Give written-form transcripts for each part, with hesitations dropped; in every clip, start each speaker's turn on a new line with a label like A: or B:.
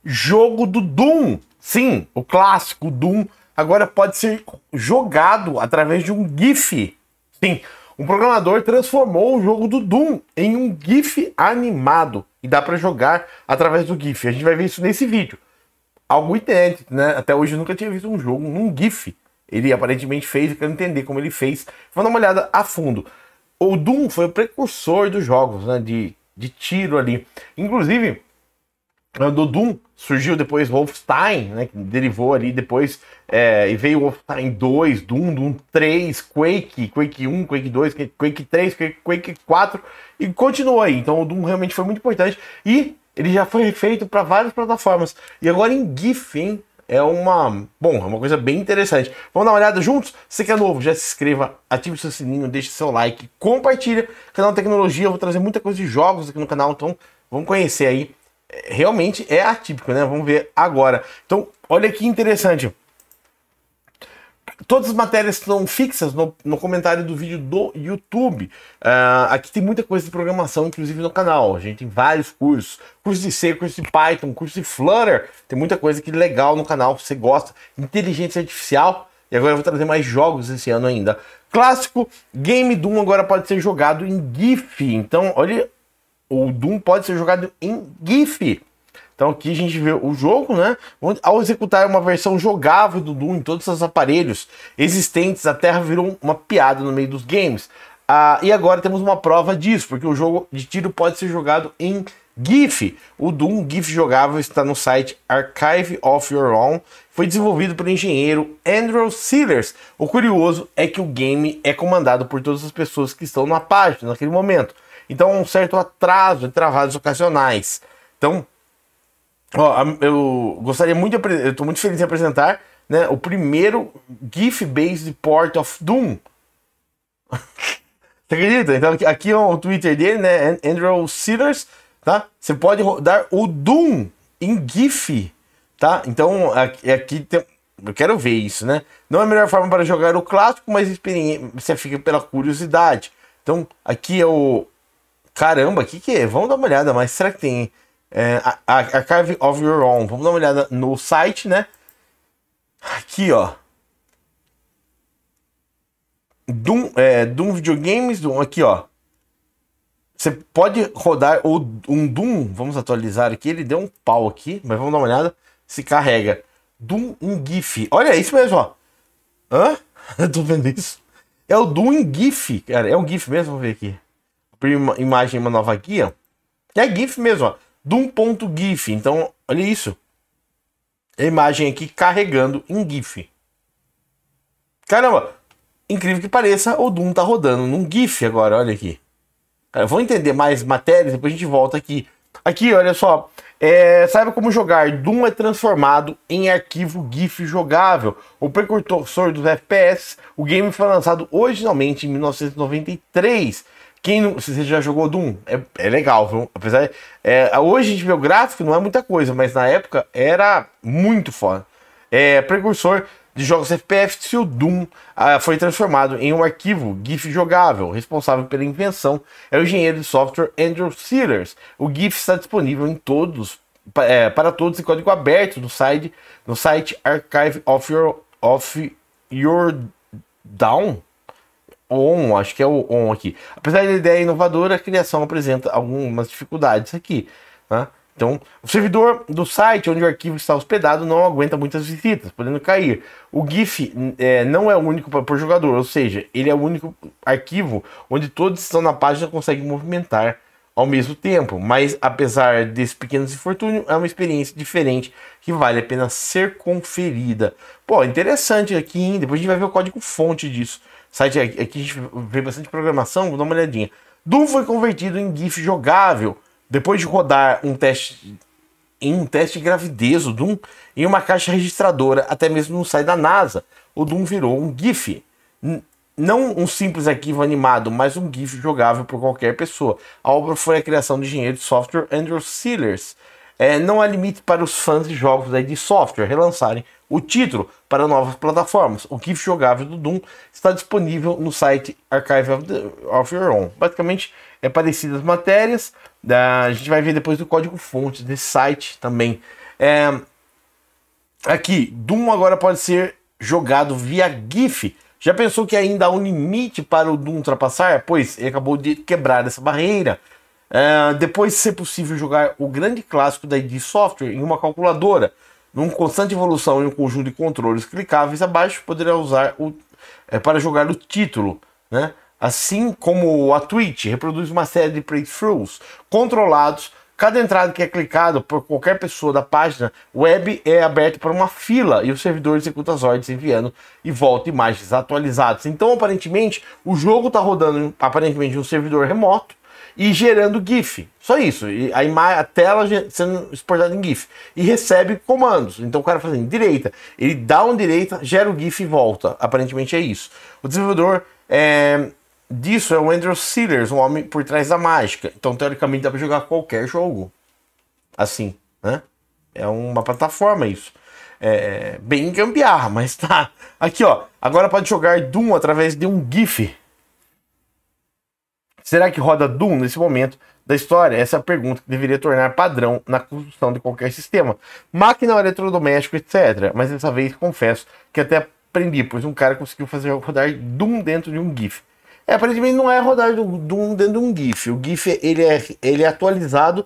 A: jogo do Doom. Sim, o clássico Doom agora pode ser jogado através de um GIF. Sim, um programador transformou o jogo do Doom em um GIF animado e dá para jogar através do GIF. A gente vai ver isso nesse vídeo. Algo inédito, né? Até hoje eu nunca tinha visto um jogo num GIF. Ele aparentemente fez, eu quero entender como ele fez. Vou dar uma olhada a fundo. O Doom foi o precursor dos jogos, né, de tiro ali. Inclusive, do Doom surgiu depois Wolfenstein, né, que derivou ali depois, e veio Wolfenstein 2, Doom 3, Quake 1, Quake 2, Quake 3, Quake 4 e continuou aí. Então o Doom realmente foi muito importante e ele já foi feito para várias plataformas. E agora em GIF, hein? É uma coisa bem interessante. Vamos dar uma olhada juntos? Você que é novo, já se inscreva, ative o seu sininho, deixe seu like, compartilha. Canal Tecnologia, eu vou trazer muita coisa de jogos aqui no canal, então vamos conhecer aí. Realmente é atípico, né? Vamos ver agora. Então, olha que interessante. Todas as matérias estão fixas no comentário do vídeo do YouTube. Aqui tem muita coisa de programação, inclusive no canal. A gente tem vários cursos. Curso de C, curso de Python, curso de Flutter. Tem muita coisa aqui legal no canal, se você gosta. Inteligência Artificial. E agora eu vou trazer mais jogos esse ano ainda. Clássico, Game Doom agora pode ser jogado em GIF. Então, olha, o Doom pode ser jogado em GIF. Então aqui a gente vê o jogo, né? Ao executar uma versão jogável do Doom em todos os aparelhos existentes, a Terra virou uma piada no meio dos games. E agora temos uma prova disso, porque o jogo de tiro pode ser jogado em GIF. O Doom GIF jogável está no site Archive of Your Own. Foi desenvolvido pelo engenheiro Andrew Sealers. O curioso é que o game é comandado por todas as pessoas que estão na página naquele momento. Então há um certo atraso de travadas ocasionais. Então, eu gostaria muito de eu estou muito feliz em apresentar, né, o primeiro GIF-based port of Doom. Você acredita? Então aqui é o Twitter dele, né, Andrew Sealers, tá? Você pode rodar o Doom em GIF, tá? Então aqui tem, eu quero ver isso, né? Não é a melhor forma para jogar o clássico, mas a experiência fica pela curiosidade. Então aqui é o... Caramba, o que é? Vamos dar uma olhada, mas será que tem... Archive of Your Own. Vamos dar uma olhada no site, né? Aqui, ó. Doom Videogames, Doom, aqui, ó. Você pode rodar um Doom, vamos atualizar aqui, ele deu um pau aqui, mas vamos dar uma olhada se carrega. Doom em GIF. Olha, é isso mesmo, ó. Hã? Eu tô vendo isso. É o Doom em GIF, cara. É um GIF mesmo, vamos ver aqui. Imagem, uma nova guia. É GIF mesmo, ó. Doom.gif. Então, olha isso. A imagem aqui carregando em GIF. Caramba, incrível que pareça, o Doom tá rodando num GIF agora, olha aqui. Eu vou entender mais matérias, depois a gente volta aqui. Aqui, olha só. Saiba como jogar. Doom é transformado em arquivo GIF jogável. O precursor dos FPS. O game foi lançado originalmente em 1993. Se você já jogou Doom, é legal, viu? Apesar hoje a gente vê o gráfico, não é muita coisa, mas na época era muito foda. Precursor de jogos FPS, o Doom foi transformado em um arquivo GIF jogável. Responsável pela invenção é o engenheiro de software Andrew Sealers. O GIF está disponível em para todos em código aberto no site Archive of Your Down. Acho que é o ON aqui. Apesar da ideia inovadora, a criação apresenta algumas dificuldades aqui, tá? Então, o servidor do site onde o arquivo está hospedado não aguenta muitas visitas, podendo cair. O GIF não é único por jogador, ou seja, ele é o único arquivo onde todos que estão na página conseguem movimentar ao mesmo tempo. Mas, apesar desse pequeno infortúnio, é uma experiência diferente que vale a pena ser conferida. Pô, interessante aqui, hein? Depois a gente vai ver o código-fonte disso. Site aqui a gente vê bastante programação, vou dar uma olhadinha. Doom foi convertido em GIF jogável depois de rodar um teste de gravidez, o Doom, em uma caixa registradora, até mesmo no site da NASA. O Doom virou um GIF. Não um simples arquivo animado, mas um GIF jogável por qualquer pessoa. A obra foi a criação do engenheiro de software Andrew Sealers. Não há limite para os fãs de jogos de software relançarem o título para novas plataformas. O GIF jogável do Doom está disponível no site Archive of Your Own. Basicamente é parecido as matérias. A gente vai ver depois do código fonte desse site também. Aqui, Doom agora pode ser jogado via GIF. Já pensou que ainda há um limite para o Doom ultrapassar? Pois ele acabou de quebrar essa barreira. Depois de ser possível jogar o grande clássico da id Software em uma calculadora, numa constante evolução em um conjunto de controles clicáveis abaixo, poderá usar para jogar o título, né? Assim como a Twitch reproduz uma série de playthroughs controlados. Cada entrada que é clicada por qualquer pessoa da página web é aberta para uma fila e o servidor executa as ordens enviando e volta imagens atualizadas. Então, aparentemente, o jogo está rodando aparentemente um servidor remoto e gerando GIF. Só isso. E a tela sendo exportada em GIF. E recebe comandos. Então o cara fazendo direita. Ele dá um direita, gera o GIF e volta. Aparentemente é isso. O desenvolvedor disso é o Andrew Sealers, um homem por trás da mágica. Então teoricamente dá para jogar qualquer jogo. Assim, né? É uma plataforma isso. Bem gambiarra, mas tá. Aqui, ó. Agora pode jogar Doom através de um GIF. Será que roda Doom nesse momento da história? Essa é a pergunta que deveria tornar padrão na construção de qualquer sistema. Máquina, eletrodoméstico, etc. Mas dessa vez confesso que até aprendi, pois um cara conseguiu fazer rodar Doom dentro de um GIF. Aparentemente não é rodar Doom dentro de um GIF. O GIF ele é atualizado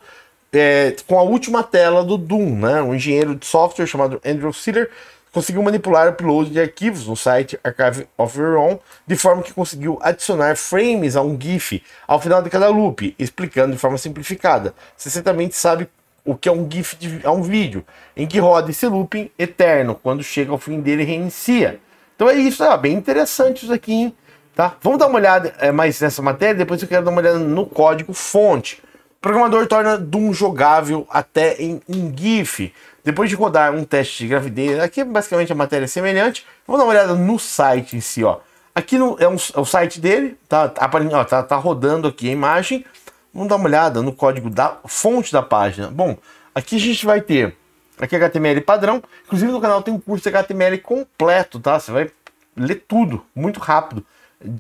A: com a última tela do Doom, né? Um engenheiro de software chamado Andrew Sealer conseguiu manipular o upload de arquivos no site Archive of Your Own, de forma que conseguiu adicionar frames a um GIF ao final de cada loop, explicando de forma simplificada. Você certamente sabe o que é um GIF, é um vídeo, em que roda esse looping eterno, quando chega ao fim dele reinicia. Então é isso, bem interessante isso aqui, hein? Tá? Vamos dar uma olhada mais nessa matéria, depois eu quero dar uma olhada no código fonte. O programador torna Doom jogável até em um GIF. Depois de rodar um teste de gravidez, aqui basicamente a matéria é semelhante. Vamos dar uma olhada no site em si, ó. Aqui é o site dele, tá rodando aqui a imagem. Vamos dar uma olhada no código da fonte da página. Bom, aqui a gente vai ter aqui HTML padrão. Inclusive no canal tem um curso de HTML completo, tá? Você vai ler tudo muito rápido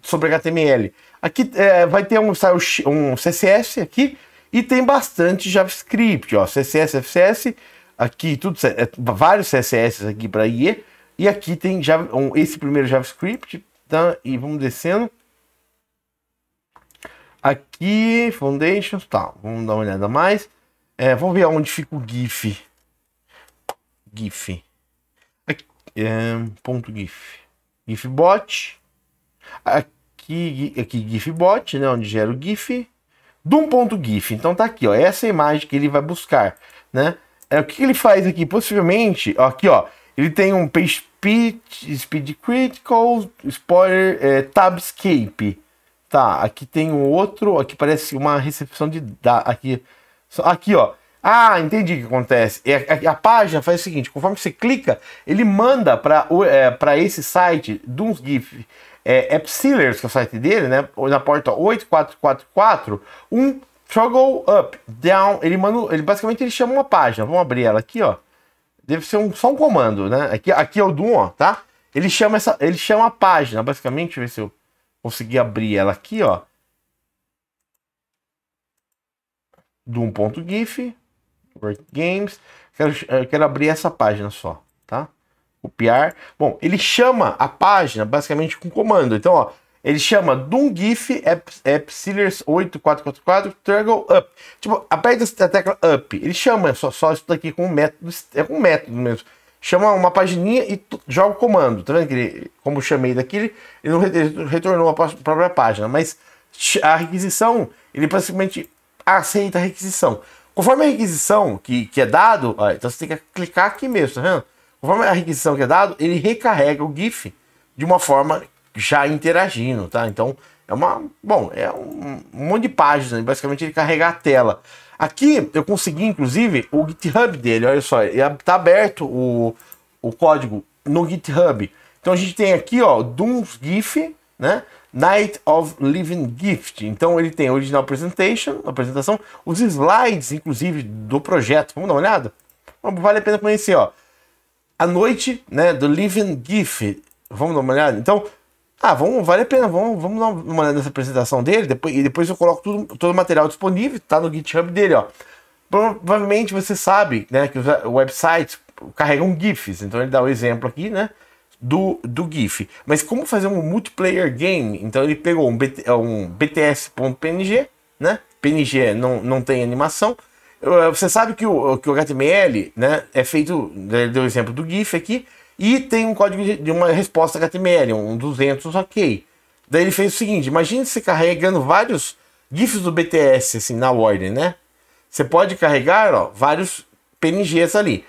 A: sobre HTML. Aqui vai ter um CSS aqui e tem bastante JavaScript, ó. CSS, FCS. Aqui tudo vários CSS aqui para IE e aqui tem esse primeiro JavaScript, tá? E vamos descendo aqui Foundations, tá? Vamos dar uma olhada mais. Vamos ver onde fica o GIF. Aqui, ponto GIF. GIFbot. Aqui GIFbot, né? Onde gera o GIF. Doom.gif. Então tá aqui, ó. Essa é a imagem que ele vai buscar, né? O que ele faz aqui? Possivelmente, aqui ó, ele tem um page speed critical, spoiler, tabscape. Tá, aqui tem um outro, aqui parece uma recepção de dados. Aqui ó, entendi o que acontece. A página faz o seguinte, conforme você clica, ele manda para esse site, DoomsGIF, AppSealers, que é o site dele, né, na porta 8444, Toggle up, down, ele basicamente chama uma página. Vamos abrir ela aqui, ó. Deve ser só um comando, né? Aqui é o Doom, ó, tá? Ele chama a página, basicamente. Deixa eu ver se eu conseguir abrir ela aqui, ó. Doom.gif, workgames. Quero abrir essa página só, tá? Copiar. Bom, ele chama a página basicamente com comando. Então, ó. Ele chama DoomGIF AppSealers 8444 Toggle Up. Tipo, aperta a tecla Up. Ele chama só isso daqui com um método. É com um método mesmo. Chama uma pagininha e joga o comando. Tá vendo que ele, como eu chamei daqui, ele não retornou a própria página. Mas a requisição, ele basicamente aceita a requisição. Conforme a requisição que é dado, ó, então você tem que clicar aqui mesmo, tá vendo? Conforme a requisição que é dado, ele recarrega o GIF de uma forma já interagindo, tá? Então é um monte de páginas, basicamente ele carrega a tela. Aqui eu consegui inclusive o GitHub dele, olha só, tá aberto o código no GitHub. Então a gente tem aqui, ó, DoomsGIF, né? Night of Living Gift. Então ele tem a original apresentação, os slides inclusive do projeto. Vamos dar uma olhada? Vale a pena conhecer, ó. A noite, né, do Living Gift. Vamos dar uma olhada? Então vale a pena, vamos dar uma olhada nessa apresentação dele, depois eu coloco todo o material disponível, tá no GitHub dele, ó. Provavelmente você sabe, né, que os websites carregam GIFs, então ele dá o exemplo aqui, né, do GIF. Mas como fazer um multiplayer game? Então ele pegou um bts.png, né, PNG não tem animação. Você sabe que o HTML, né, é feito, ele deu o exemplo do GIF aqui, e tem um código de uma resposta HTML, um 200 ok. Daí ele fez o seguinte, imagine você carregando vários GIFs do BTS, assim, na ordem, né? Você pode carregar, ó, vários PNGs ali.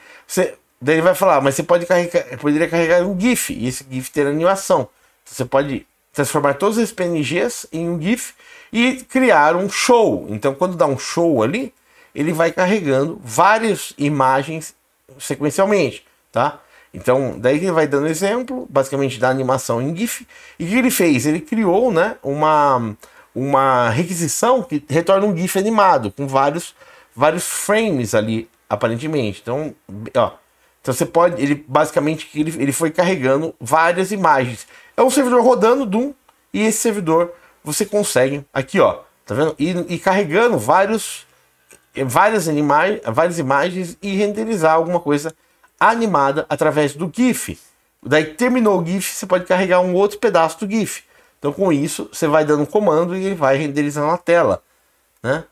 A: Daí ele vai falar, mas você poderia carregar um GIF, e esse GIF ter animação. Você pode transformar todos esses PNGs em um GIF e criar um show. Então, quando dá um show ali, ele vai carregando várias imagens sequencialmente, tá? Então, daí ele vai dando exemplo, basicamente da animação em GIF. E o que ele fez? Ele criou, né, uma requisição que retorna um GIF animado, com vários frames ali, aparentemente. Então, ó, então você pode, basicamente ele foi carregando várias imagens. É um servidor rodando Doom, e esse servidor você consegue, aqui ó, tá vendo? E carregando várias imagens e renderizar alguma coisa animada através do GIF. Daí terminou o GIF, você pode carregar um outro pedaço do GIF. Então com isso você vai dando um comando e ele vai renderizando a tela, né?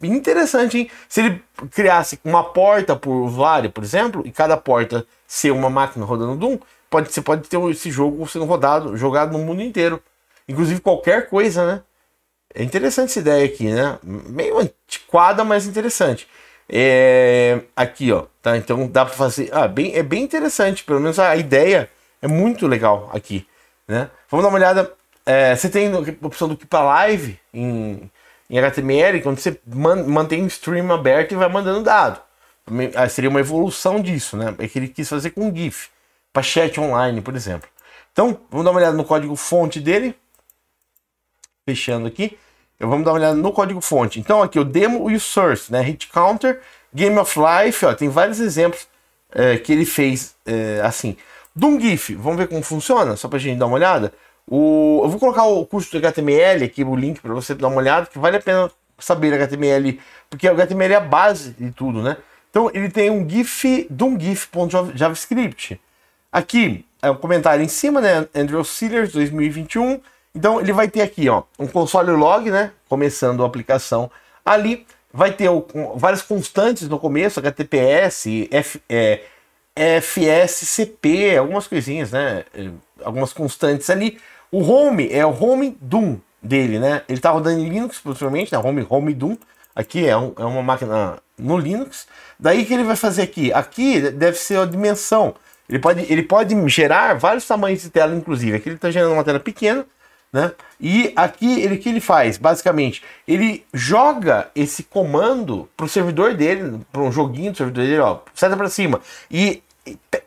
A: Interessante, hein? Se ele criasse uma porta por usuário, por exemplo, e cada porta ser uma máquina rodando Doom, você pode ter esse jogo sendo jogado no mundo inteiro. Inclusive qualquer coisa, né? É interessante essa ideia aqui, né? Meio antiquada, mas interessante. Aqui, ó, tá? Então dá para fazer. É bem interessante. Pelo menos a ideia é muito legal aqui, né? Vamos dar uma olhada. Você tem a opção do Keep Alive em HTML, quando você mantém o stream aberto e vai mandando dado. Seria uma evolução disso, né? É que ele quis fazer com GIF, para chat online, por exemplo. Então, vamos dar uma olhada no código fonte dele. Fechando aqui. Vamos dar uma olhada no código fonte. Então, aqui o demo e o source, né? Hit counter, game of life, ó, tem vários exemplos que ele fez assim. Doom GIF, vamos ver como funciona, só para a gente dar uma olhada. Eu vou colocar o curso de HTML aqui, o link para você dar uma olhada, que vale a pena saber HTML, porque o HTML é a base de tudo, né? Então ele tem um GIF, doomgif.javascript. Aqui é um comentário em cima, né? Andrew Sealers 2021. Então ele vai ter aqui, ó, um console log, né? Começando a aplicação ali. Vai ter várias constantes no começo, HTTPS, FSCP, algumas coisinhas, né? Algumas constantes ali. O home é o home Doom dele, né? Ele tá rodando em Linux, possivelmente, né? Home Doom. Aqui é uma máquina no Linux. Daí que ele vai fazer aqui? Aqui deve ser a dimensão. Ele pode gerar vários tamanhos de tela, inclusive. Aqui ele está gerando uma tela pequena, né? E aqui o que ele faz? Basicamente, ele joga esse comando para o servidor dele, para um joguinho do servidor dele, ó, seta para cima, e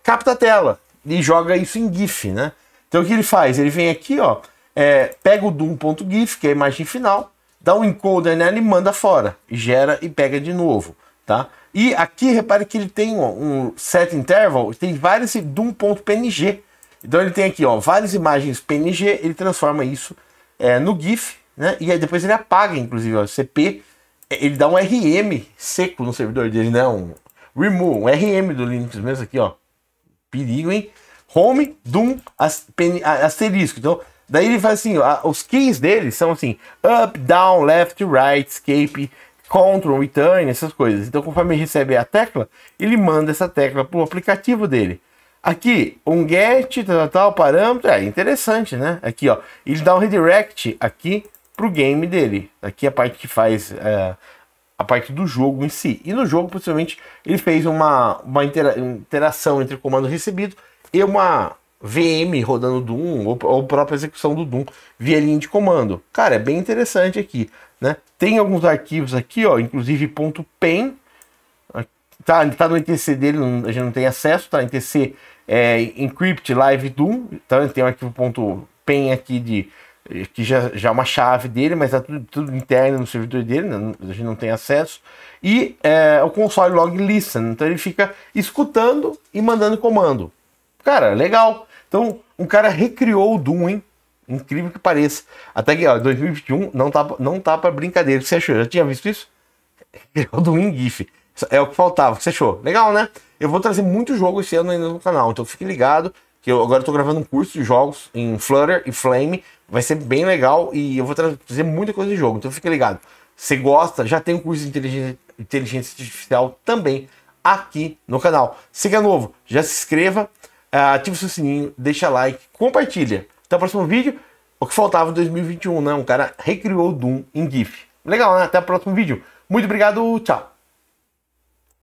A: capta a tela e joga isso em GIF, né? Então o que ele faz? Ele vem aqui, ó, pega o Doom.gif, que é a imagem final, dá um encoder nela e manda fora, e gera e pega de novo, tá? E aqui, repare que ele tem um set interval, tem vários Doom.png. Então ele tem aqui, ó, várias imagens PNG, ele transforma isso no GIF, né? E aí depois ele apaga, inclusive, ó, CP, ele dá um RM seco no servidor dele, né? Um remove, um RM do Linux mesmo aqui, ó. Perigo, hein? Home, Doom, asterisco. Então, daí ele faz assim, ó, os keys dele são assim, up, down, left, right, escape, control, return, essas coisas. Então, conforme ele recebe a tecla, ele manda essa tecla para o aplicativo dele. Aqui, um get, tal, parâmetro, interessante, né? Aqui, ó, ele dá um redirect aqui pro game dele. Aqui é a parte que faz a parte do jogo em si. E no jogo, possivelmente, ele fez uma interação entre o comando recebido e uma VM rodando Doom, ou própria execução do Doom via linha de comando. Cara, é bem interessante aqui, né? Tem alguns arquivos aqui, ó, inclusive .pen. Tá, ele tá no ITC dele, a gente não tem acesso, tá? ITC Encrypt Live Doom, então ele tem um arquivo .pen aqui que já é uma chave dele, mas tá tudo interno no servidor dele, né? A gente não tem acesso. E o console log listen, então ele fica escutando e mandando comando. Cara, legal. Então, um cara recriou o Doom, hein? Incrível que pareça. Até que, ó, 2021 não tá pra brincadeira. O que você achou? Já tinha visto isso? O Doom em GIF. É o que faltava. O que você achou? Legal, né? Eu vou trazer muito jogo esse ano ainda no canal, então fique ligado que eu agora estou gravando um curso de jogos em Flutter e Flame. Vai ser bem legal e eu vou trazer muita coisa de jogo, então fique ligado. Se gosta, já tem um curso de inteligência artificial também aqui no canal. Se é novo, já se inscreva, ative o seu sininho, deixa like, compartilha. Até o próximo vídeo. O que faltava em 2021, né? Um cara recriou o Doom em GIF. Legal, né? Até o próximo vídeo. Muito obrigado, tchau.